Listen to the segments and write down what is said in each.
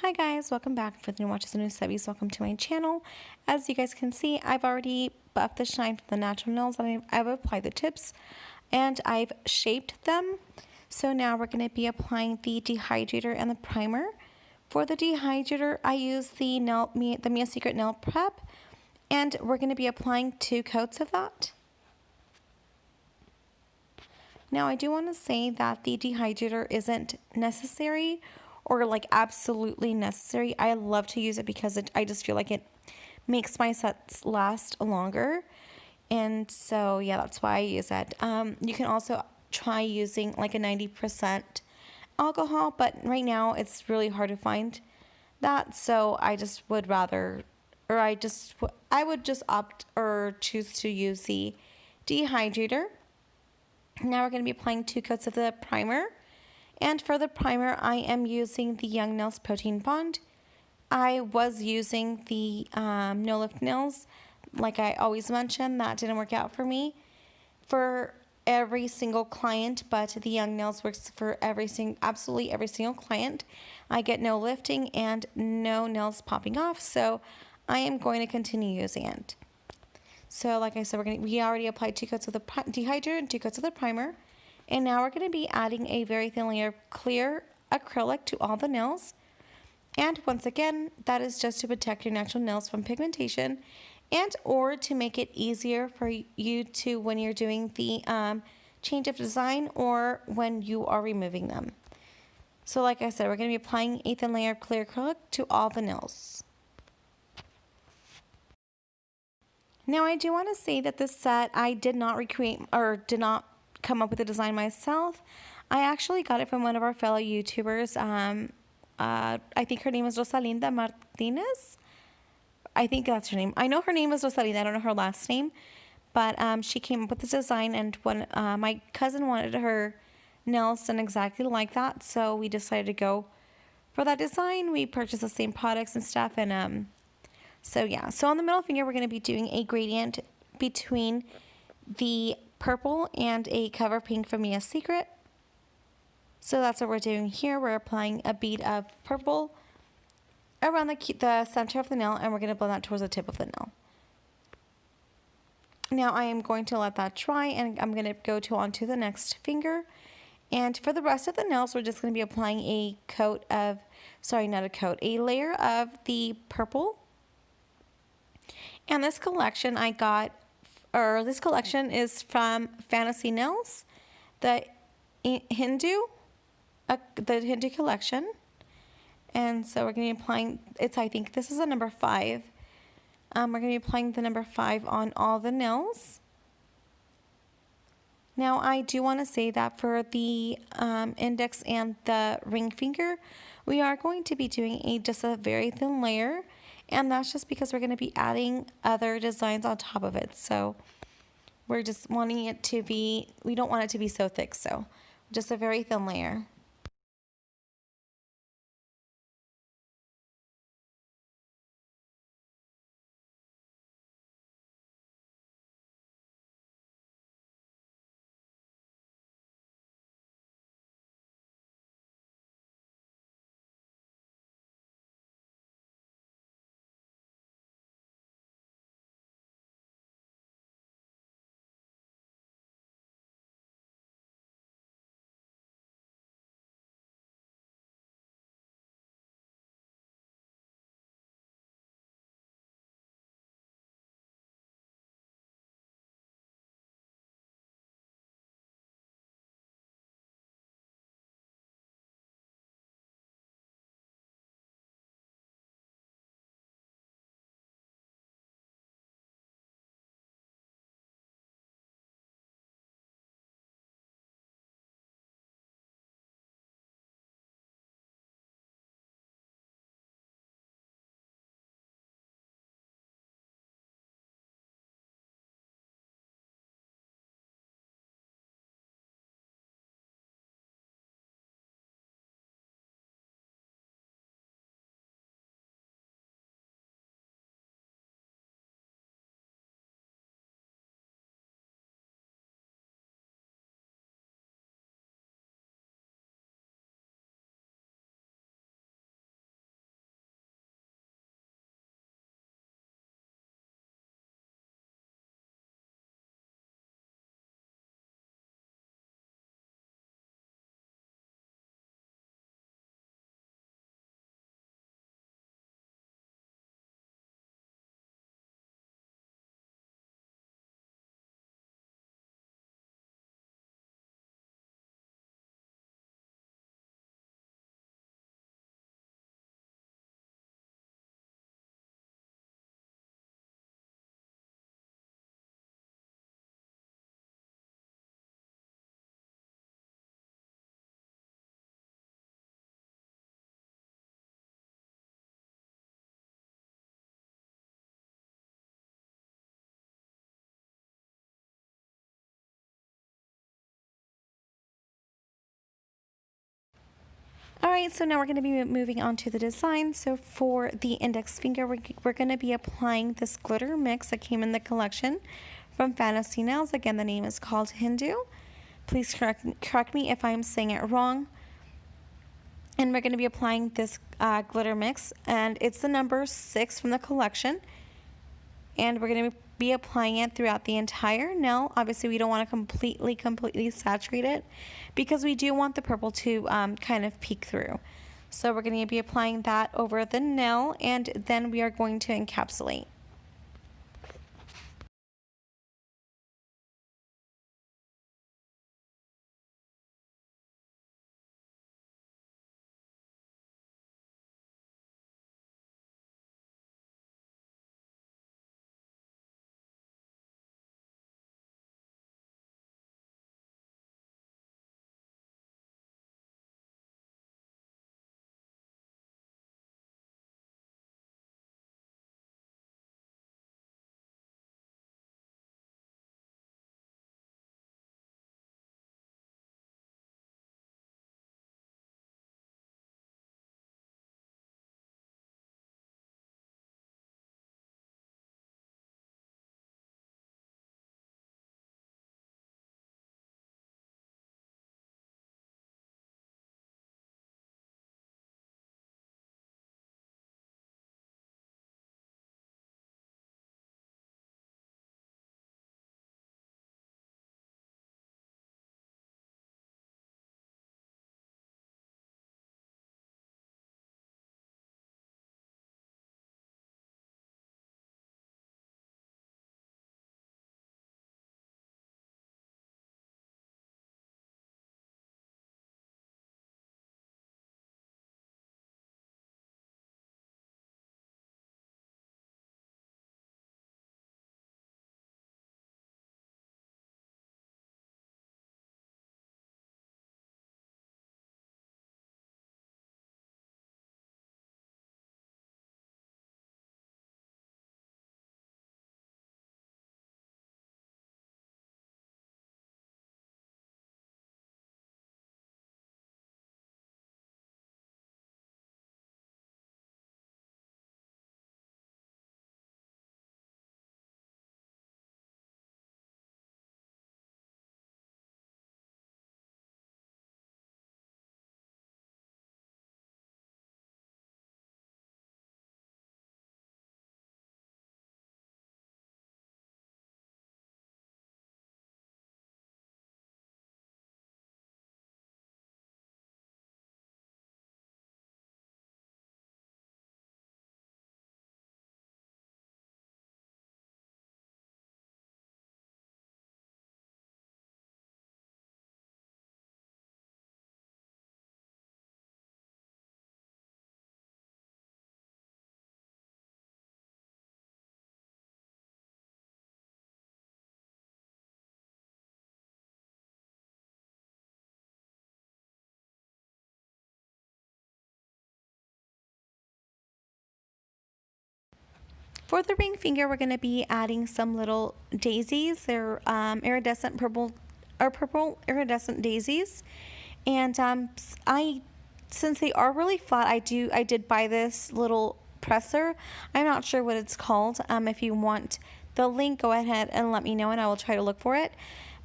Hi guys, welcome back. For the new watchers and new subbies, welcome to my channel. As you guys can see, I've already buffed the shine from the natural nails, and I've applied the tips and I've shaped them. So now we're going to be applying the dehydrator and the primer. For the dehydrator, I use the Mia Secret Nail Prep, and we're going to be applying 2 coats of that. Now I do want to say that the dehydrator isn't necessary or like absolutely necessary. I love to use it because I just feel like it makes my sets last longer. And so yeah, that's why I use it. You can also try using like a 90% alcohol, but right now it's really hard to find that. So I just would rather, or I would just opt or choose to use the dehydrator. Now we're going to be applying 2 coats of the primer. And for the primer, I am using the Young Nails Protein Bond. I was using the No Lift Nails, like I always mention. That didn't work out for me for every single client, but the Young Nails works for absolutely every single client. I get no lifting and no nails popping off, so I am going to continue using it. So like I said, we already applied 2 coats of the dehydrator and 2 coats of the primer. And now we're going to be adding a very thin layer of clear acrylic to all the nails. And once again, that is just to protect your natural nails from pigmentation and or to make it easier for you to when you're doing the change of design or when you are removing them. So like I said, we're going to be applying a thin layer of clear acrylic to all the nails. Now I do want to say that this set I did not recreate or did not come up with the design myself. I actually got it from one of our fellow YouTubers. I think her name is Rosalinda Martinez. I think that's her name. I know her name is Rosalinda. I don't know her last name. But she came up with this design, and when my cousin wanted her nails done exactly like that, so we decided to go for that design. We purchased the same products and stuff, and so yeah. So on the middle finger, we're going to be doing a gradient between the purple and a cover pink from Mia Secret. So that's what we're doing here. We're applying a bead of purple around the center of the nail, and we're going to blend that towards the tip of the nail. Now I am going to let that dry, and I'm going to go onto the next finger. And for the rest of the nails, we're just going to be applying a layer of the purple. And this collection this collection is from Fantasy Nails, the Hindu collection. And so we're going to be applying, I think this is a number 5. We're going to be applying the number 5 on all the nails. Now I do want to say that for the index and the ring finger, we are going to be doing just a very thin layer. And that's just because we're going to be adding other designs on top of it. So we're just wanting it to be, we don't want it to be so thick. So just a very thin layer. Alright, so now we're going to be moving on to the design. So for the index finger, we're going to be applying this glitter mix that came in the collection from Fantasy Nails. Again, the name is called Hindu. Please correct me if I'm saying it wrong. And we're going to be applying this glitter mix, and it's the number 6 from the collection. And we're going to be applying it throughout the entire nail. Obviously, we don't want to completely saturate it because we do want the purple to kind of peek through. So we're going to be applying that over the nail, and then we are going to encapsulate. For the ring finger, we're going to be adding some little daisies. They're iridescent purple iridescent daisies, and since they are really flat, I did buy this little presser. I'm not sure what it's called. If you want the link, go ahead and let me know, and I will try to look for it.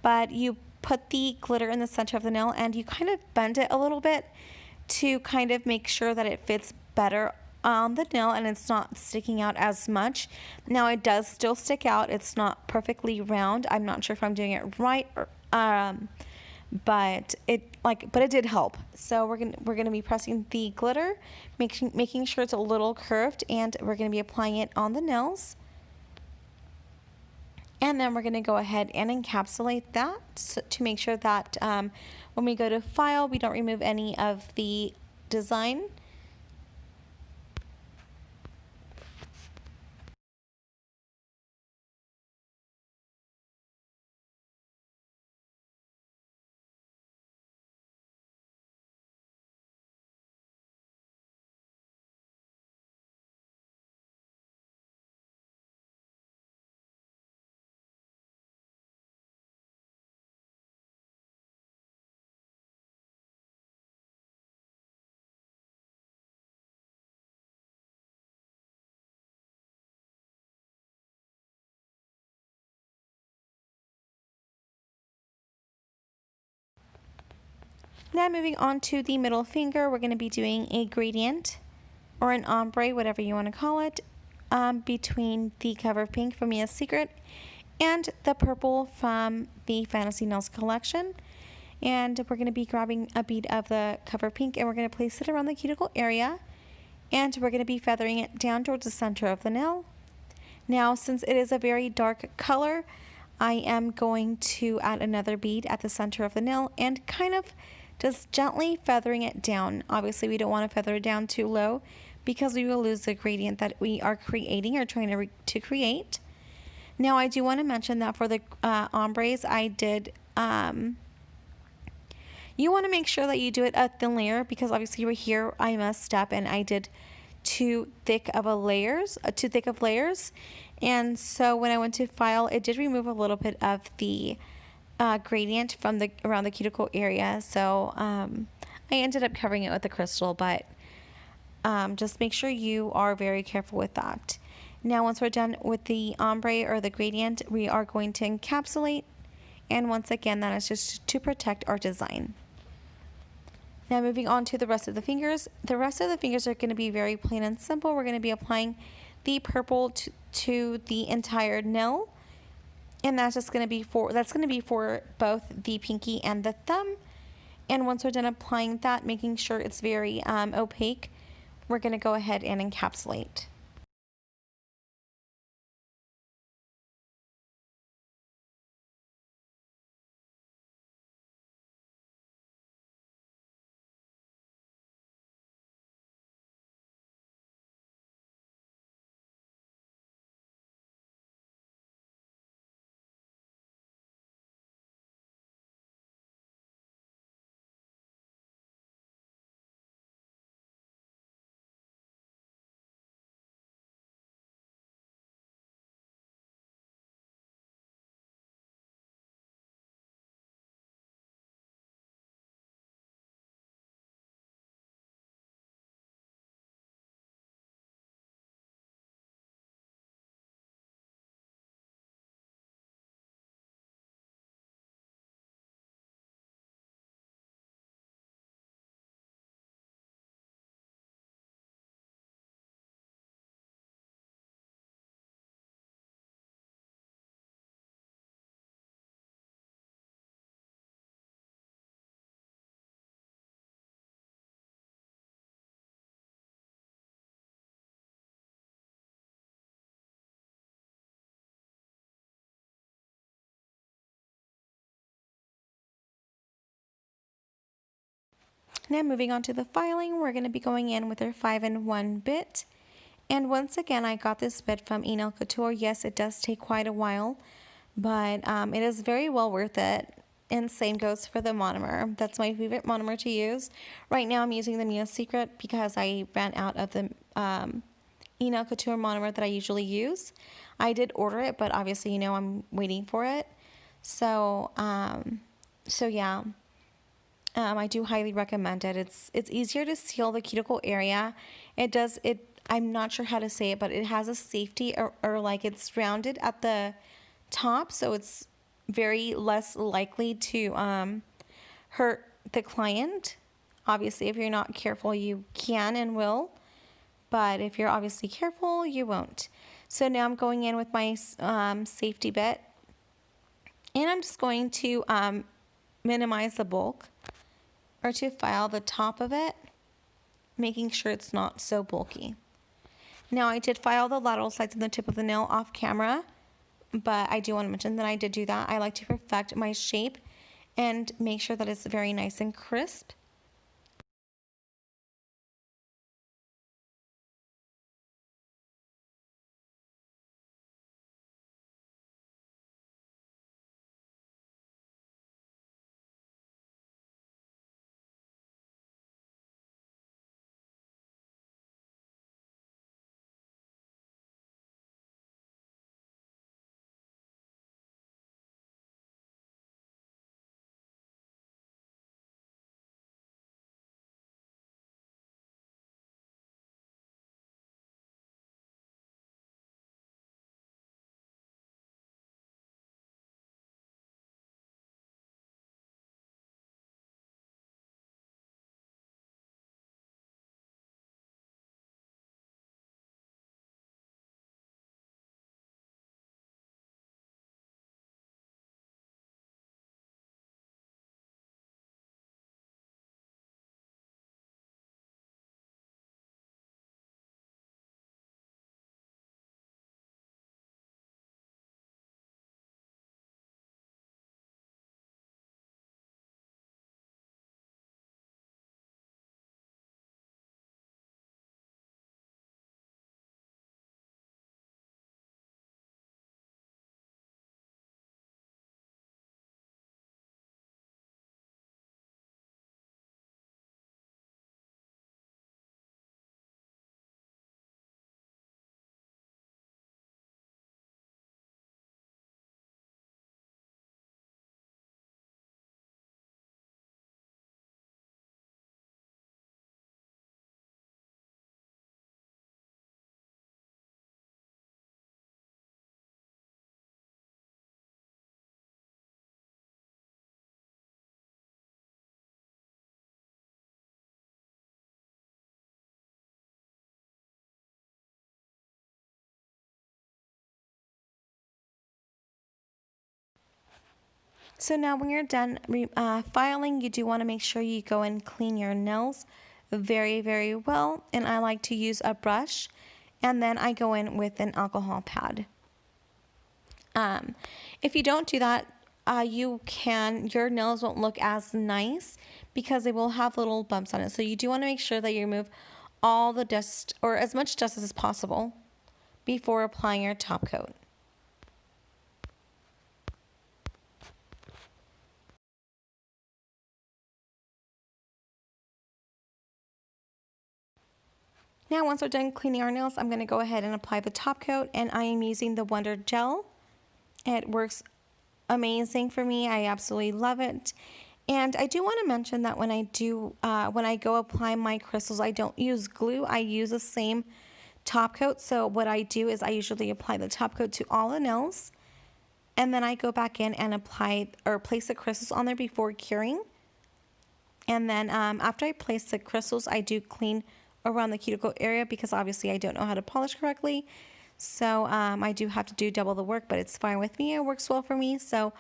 But you put the glitter in the center of the nail, and you kind of bend it a little bit to kind of make sure that it fits better on the nail and it's not sticking out as much. Now it does still stick out. It's not perfectly round. I'm not sure if I'm doing it right, but it did help. So we're gonna be pressing the glitter, making sure it's a little curved, and we're gonna be applying it on the nails. And then we're going to go ahead and encapsulate that to make sure that when we go to file, we don't remove any of the design. Now moving on to the middle finger, we're going to be doing a gradient or an ombre, whatever you want to call it, between the Cover Pink from Mia's Secret and the purple from the Fantasy Nails collection. And we're going to be grabbing a bead of the Cover Pink and we're going to place it around the cuticle area. And we're going to be feathering it down towards the center of the nail. Now, since it is a very dark color, I am going to add another bead at the center of the nail and kind of just gently feathering it down. Obviously, we don't want to feather it down too low because we will lose the gradient that we are creating or trying to create. Now, I do want to mention that for the ombres, I did, you want to make sure that you do it a thin layer because obviously right here I messed up and I did too thick of layers. And so when I went to file, it did remove a little bit of the gradient from the around the cuticle area. So I ended up covering it with the crystal, but just make sure you are very careful with that. Now once we're done with the ombre or the gradient, we are going to encapsulate, and once again that is just to protect our design. Now moving on to the rest of the fingers. The rest of the fingers are going to be very plain and simple. We're going to be applying the purple to the entire nail, and that's just going to be for both the pinky and the thumb. And once we're done applying that, making sure it's very opaque, we're going to go ahead and encapsulate. Now moving on to the filing, we're going to be going in with our 5-in-1 bit. And once again, I got this bit from Nail Couture. Yes, it does take quite a while, but it is very well worth it. And same goes for the monomer. That's my favorite monomer to use. Right now I'm using the Mia Secret because I ran out of the Nail Couture monomer that I usually use. I did order it, but obviously, I'm waiting for it. So, yeah. I do highly recommend it. It's easier to seal the cuticle area. I'm not sure how to say it, but it has a safety or like it's rounded at the top, so it's very less likely to hurt the client. Obviously, if you're not careful, you can and will, but if you're obviously careful, you won't. So now I'm going in with my safety bit, and I'm just going to minimize the bulk, or to file the top of it, making sure it's not so bulky. Now I did file the lateral sides and the tip of the nail off camera, but I do want to mention that I did do that. I like to perfect my shape and make sure that it's very nice and crisp. So now when you're done filing, you do want to make sure you go and clean your nails very, very well. And I like to use a brush, and then I go in with an alcohol pad. If you don't do that, your nails won't look as nice because they will have little bumps on it. So you do want to make sure that you remove all the dust, or as much dust as possible, before applying your top coat. Now once we're done cleaning our nails, I'm going to go ahead and apply the top coat, and I am using the Wonder Gel. It works amazing for me. I absolutely love it. And I do want to mention that when I go apply my crystals, I don't use glue. I use the same top coat. So what I do is I usually apply the top coat to all the nails, and then I go back in and apply or place the crystals on there before curing. And then after I place the crystals, I do clean around the cuticle area because obviously I don't know how to polish correctly. So I do have to do double the work, but it's fine with me. It works well for me, so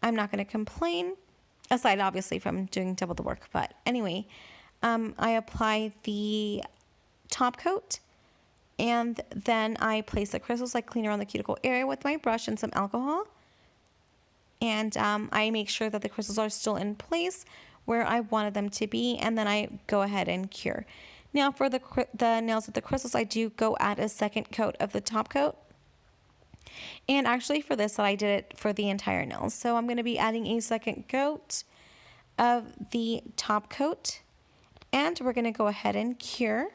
I'm not going to complain, aside obviously from doing double the work. But anyway, I apply the top coat, and then I place the crystals. I clean around the cuticle area with my brush and some alcohol. And I make sure that the crystals are still in place where I wanted them to be, and then I go ahead and cure. Now for the nails with the crystals, I do go add a second coat of the top coat. And actually for this, I did it for the entire nails. So I'm going to be adding a second coat of the top coat, and we're going to go ahead and cure.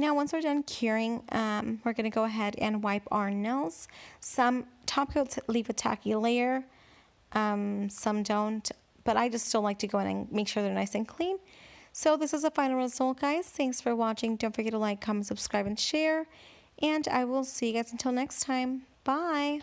Now, once we're done curing, we're going to go ahead and wipe our nails. Some top coats leave a tacky layer, some don't, but I just still like to go in and make sure they're nice and clean. So this is the final result, guys. Thanks for watching. Don't forget to like, comment, subscribe, and share. And I will see you guys until next time. Bye.